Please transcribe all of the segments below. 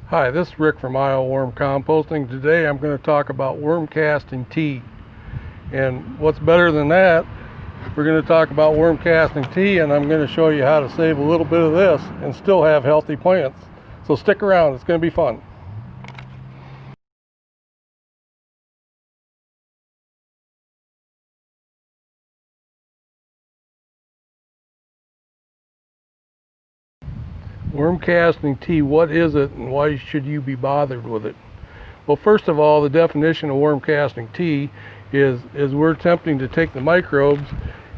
Hi, this is Rick from Iowa Worm Composting. Today I'm going to talk about worm casting tea. And what's better than that, we're going to talk about worm casting tea, and I'm going to show you how to save a little bit of this and still have healthy plants. So stick around, it's going to be fun. Worm casting tea, what is it and why should you be bothered with it? Well, first of all, the definition of worm casting tea is we're attempting to take the microbes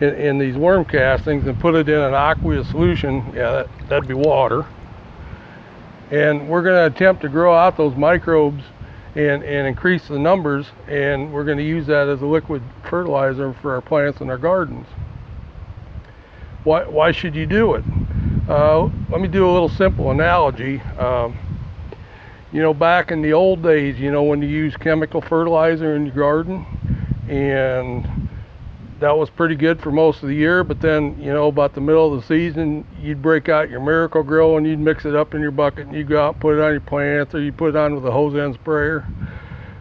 in these worm castings and put it in an aqueous solution. Yeah, that'd be water. And we're going to attempt to grow out those microbes and increase the numbers, and we're going to use that as a liquid fertilizer for our plants in our gardens. Why should you do it? Let me do a little simple analogy. You know, back in the old days, you know, when you use chemical fertilizer in your garden, and that was pretty good for most of the year, but then, you know, about the middle of the season, you'd break out your Miracle-Gro and you'd mix it up in your bucket and you'd go out and put it on your plants, or you put it on with a hose end sprayer.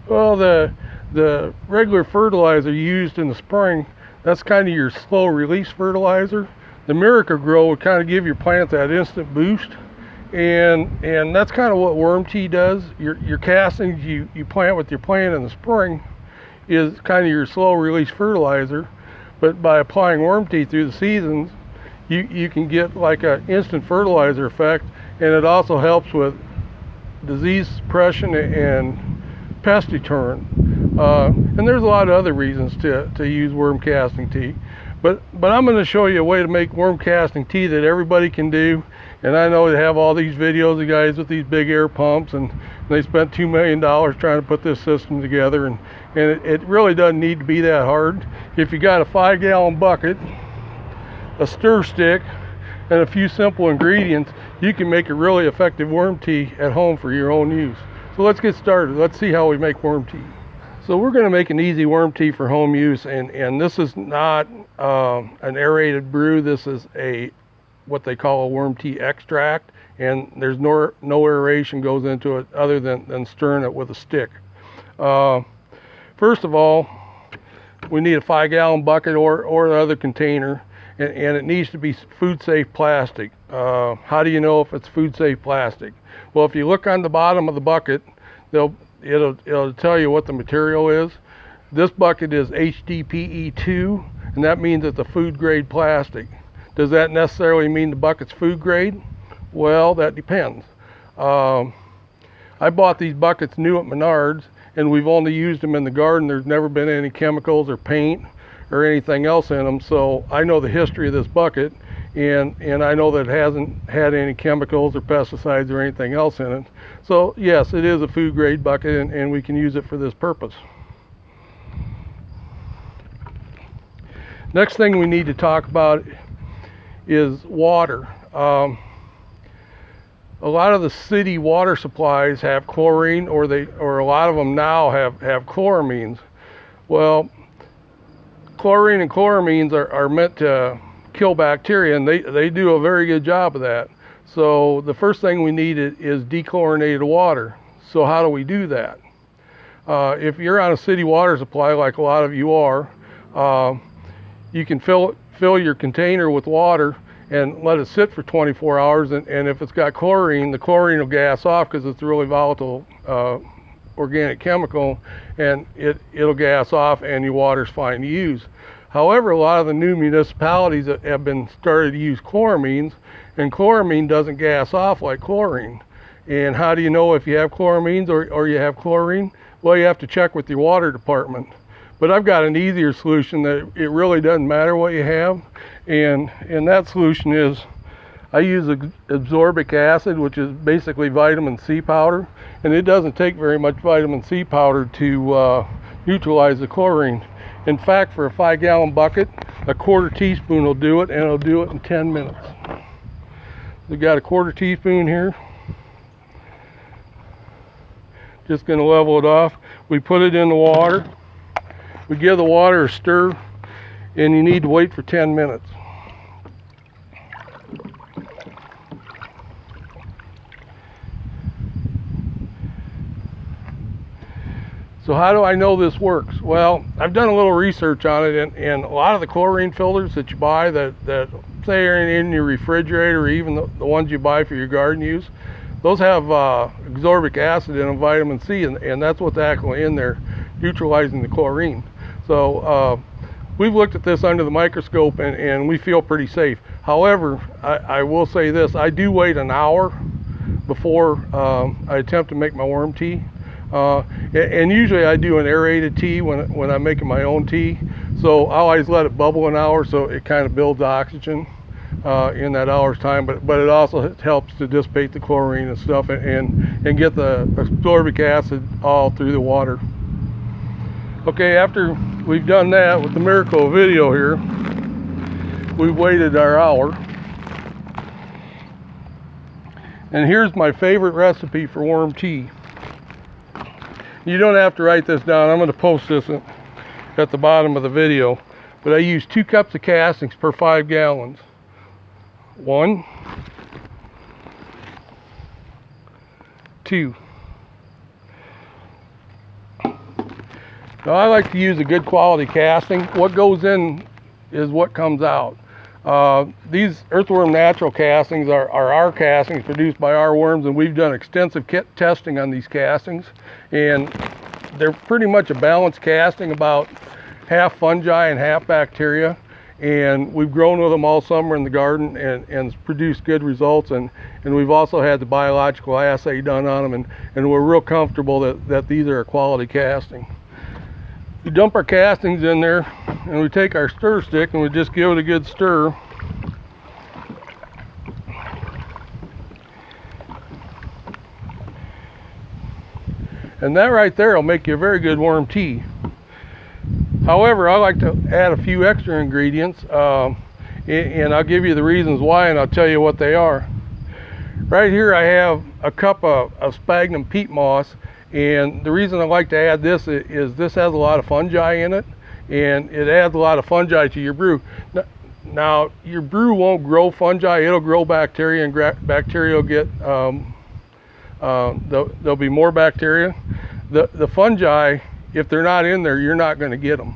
Well, the regular fertilizer used in the spring, that's kind of your slow release fertilizer. The Miracle-Gro would kind of give your plant that instant boost, and that's kind of what worm tea does. Your castings you plant with your plant in the spring is kind of your slow release fertilizer, but by applying worm tea through the seasons, you can get like an instant fertilizer effect, and it also helps with disease suppression and pest deterrent. And there's a lot of other reasons to use worm casting tea. But I'm going to show you a way to make worm casting tea that everybody can do. And I know they have all these videos of guys with these big air pumps, and they spent $2 million trying to put this system together, and it really doesn't need to be that hard. If you got a 5-gallon bucket, a stir stick, and a few simple ingredients, you can make a really effective worm tea at home for your own use. So let's get started. Let's see how we make worm tea. So we're going to make an easy worm tea for home use, and this is not an aerated brew. This is what they call a worm tea extract, and there's no aeration goes into it other than stirring it with a stick. First of all, we need a 5-gallon bucket or other container, and it needs to be food safe plastic. How do you know if it's food safe plastic? Well, if you look on the bottom of the bucket, it'll tell you what the material is. This bucket is HDPE2, and that means it's a food grade plastic. Does that necessarily mean the bucket's food grade? Well, that depends. I bought these buckets new at Menards, and we've only used them in the garden. There's never been any chemicals or paint or anything else in them, so I know the history of this bucket, and I know that it hasn't had any chemicals or pesticides or anything else in it. So yes, it is a food grade bucket, and we can use it for this purpose. Next thing we need to talk about is water. A lot of the city water supplies have chlorine, or a lot of them now have chloramines. Well, chlorine and chloramines are meant to kill bacteria, and they do a very good job of that. So the first thing we need is dechlorinated water. So how do we do that? If you're on a city water supply, like a lot of you are, you can fill your container with water and let it sit for 24 hours, and if it's got chlorine, the chlorine will gas off because it's a really volatile organic chemical, and it'll gas off and your water's fine to use. However, a lot of the new municipalities have been started to use chloramines, and chloramine doesn't gas off like chlorine. And how do you know if you have chloramines or you have chlorine? Well, you have to check with your water department. But I've got an easier solution that it really doesn't matter what you have, and that solution is I use ascorbic acid, which is basically vitamin C powder, and it doesn't take very much vitamin C powder to neutralize the chlorine. In fact, for a 5-gallon bucket, a 1/4 teaspoon will do it, and it'll do it in 10 minutes. We've got a 1/4 teaspoon here. Just going to level it off. We put it in the water. We give the water a stir, and you need to wait for 10 minutes. So how do I know this works? Well, I've done a little research on it, and a lot of the chlorine filters that you buy that say are in your refrigerator, or even the ones you buy for your garden use, those have ascorbic acid and vitamin C, and that's what's actually in there, neutralizing the chlorine. So we've looked at this under the microscope, and we feel pretty safe. However, I will say this, I do wait an hour before I attempt to make my worm tea. And usually I do an aerated tea when I'm making my own tea. So I always let it bubble an hour so it kind of builds oxygen in that hour's time, but it also helps to dissipate the chlorine and stuff, and get the ascorbic acid all through the water. Okay, after we've done that with the miracle video here, we've waited our hour. And here's my favorite recipe for worm tea. You don't have to write this down. I'm going to post this at the bottom of the video. But I use 2 cups of castings per 5 gallons. 1, 2. Now I like to use a good quality casting. What goes in is what comes out. These Earthworm natural castings are our castings produced by our worms, and we've done extensive testing on these castings, and they're pretty much a balanced casting, about half fungi and half bacteria, and we've grown with them all summer in the garden and produced good results, and we've also had the biological assay done on them, and we're real comfortable that these are a quality casting. We dump our castings in there, and we take our stir stick and we just give it a good stir. And that right there will make you a very good worm tea. However, I like to add a few extra ingredients, and I'll give you the reasons why, and I'll tell you what they are. Right here I have a cup of Sphagnum Peat Moss, and the reason I like to add this is this has a lot of fungi in it, and it adds a lot of fungi to your brew. Now your brew won't grow fungi, it'll grow bacteria, and bacteria will get, there'll be more bacteria. The fungi, if they're not in there, you're not going to get them.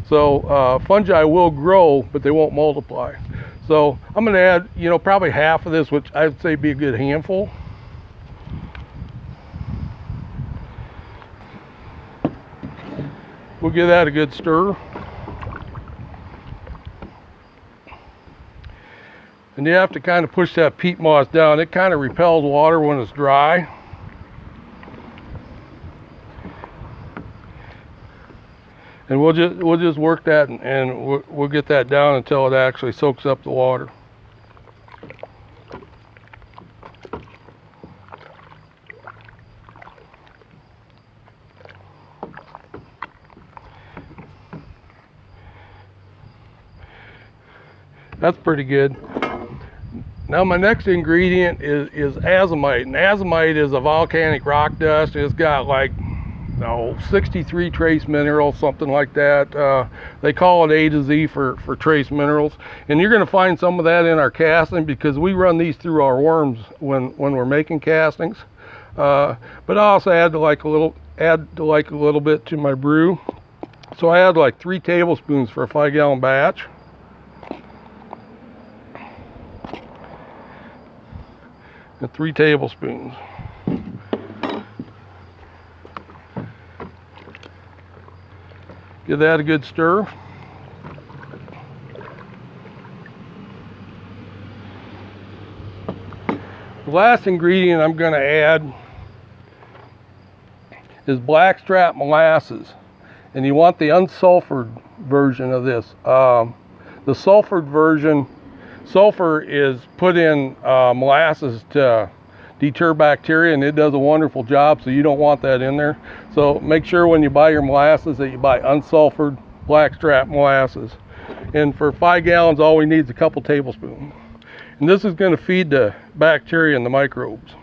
So fungi will grow, but they won't multiply. So I'm going to add, probably half of this, which I'd say be a good handful. We'll give that a good stir. And you have to kind of push that peat moss down. It kind of repels water when it's dry. And we'll just work that, and we'll get that down until it actually soaks up the water. That's pretty good. Now my next ingredient is azomite, and azomite is a volcanic rock dust. It's got like 63 trace minerals, something like that. They call it A to Z for trace minerals, and you're going to find some of that in our casting because we run these through our worms when we're making castings. But I also add like a little bit to my brew. So I add like 3 tablespoons for a 5-gallon batch. And 3 tablespoons. Give that a good stir. The last ingredient I'm going to add is Blackstrap molasses, and you want the unsulphered version of this. The sulfured version, sulfur is put in molasses to deter bacteria, and it does a wonderful job, so you don't want that in there. So make sure when you buy your molasses that you buy unsulfured Blackstrap molasses. And for 5 gallons, all we need is a couple tablespoons. And this is going to feed the bacteria and the microbes.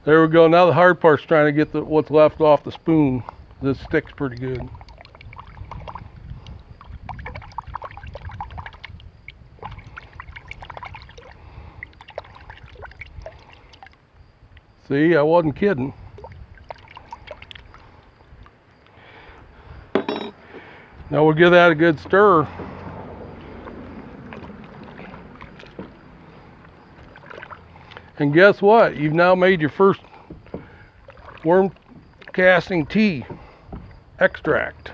There we go. Now the hard part's trying to get what's left off the spoon. This sticks pretty good. See, I wasn't kidding. Now we'll give that a good stir. And guess what? You've now made your first worm casting tea extract.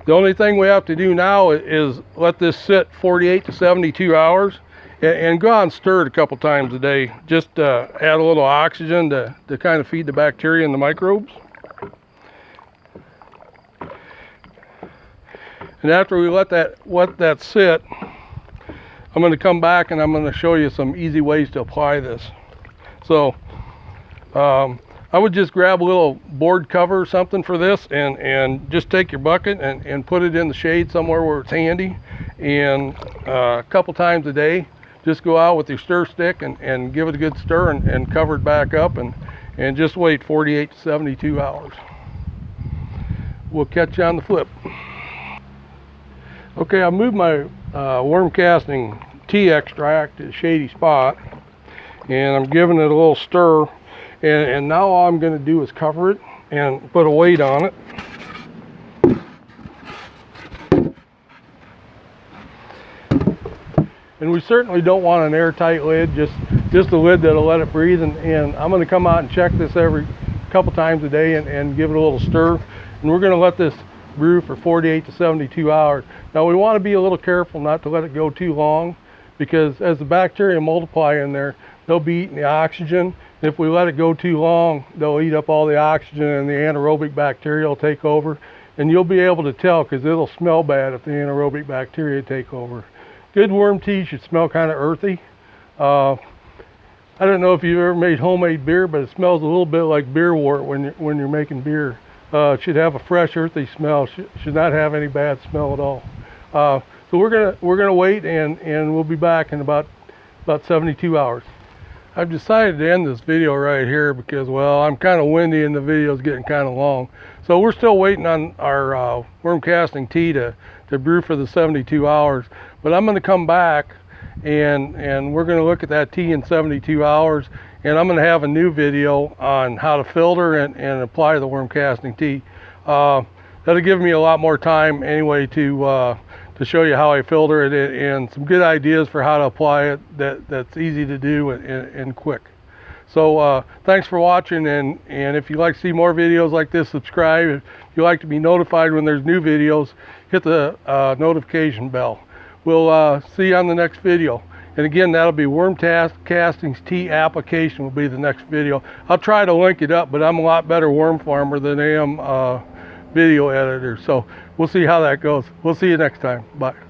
The only thing we have to do now is let this sit 48 to 72 hours and go out and stir it a couple times a day. Just add a little oxygen to kind of feed the bacteria and the microbes. And after we let that sit, I'm going to come back and I'm going to show you some easy ways to apply this. So I would just grab a little board cover or something for this and just take your bucket and put it in the shade somewhere where it's handy. And a couple times a day, just go out with your stir stick and give it a good stir and cover it back up and just wait 48 to 72 hours. We'll catch you on the flip. Okay, I moved my worm casting tea extract to a shady spot and I'm giving it a little stir, and now all I'm going to do is cover it and put a weight on it. And we certainly don't want an airtight lid, just a lid that'll let it breathe, and I'm going to come out and check this every couple times a day and give it a little stir, and we're going to let this brew for 48 to 72 hours. Now we want to be a little careful not to let it go too long, because as the bacteria multiply in there, they'll be eating the oxygen. If we let it go too long, they'll eat up all the oxygen and the anaerobic bacteria will take over. And you'll be able to tell because it'll smell bad if the anaerobic bacteria take over. Good worm tea should smell kind of earthy. I don't know if you've ever made homemade beer, but it smells a little bit like beer wort when you're making beer. It should have a fresh, earthy smell. Should not have any bad smell at all. So we're gonna wait, and we'll be back in about 72 hours. I've decided to end this video right here because, well, I'm kind of windy and the video's getting kind of long. So we're still waiting on our worm casting tea to brew for the 72 hours. But I'm going to come back and we're going to look at that tea in 72 hours. And I'm going to have a new video on how to filter and apply the worm casting tea. That'll give me a lot more time anyway to show you how I filter it and some good ideas for how to apply it that's easy to do and quick. So thanks for watching, and if you'd like to see more videos like this, subscribe. If you'd like to be notified when there's new videos, hit the notification bell. We'll see you on the next video. And again, that'll be worm castings tea application will be the next video. I'll try to link it up, but I'm a lot better worm farmer than I am video editor. So we'll see how that goes. We'll see you next time. Bye.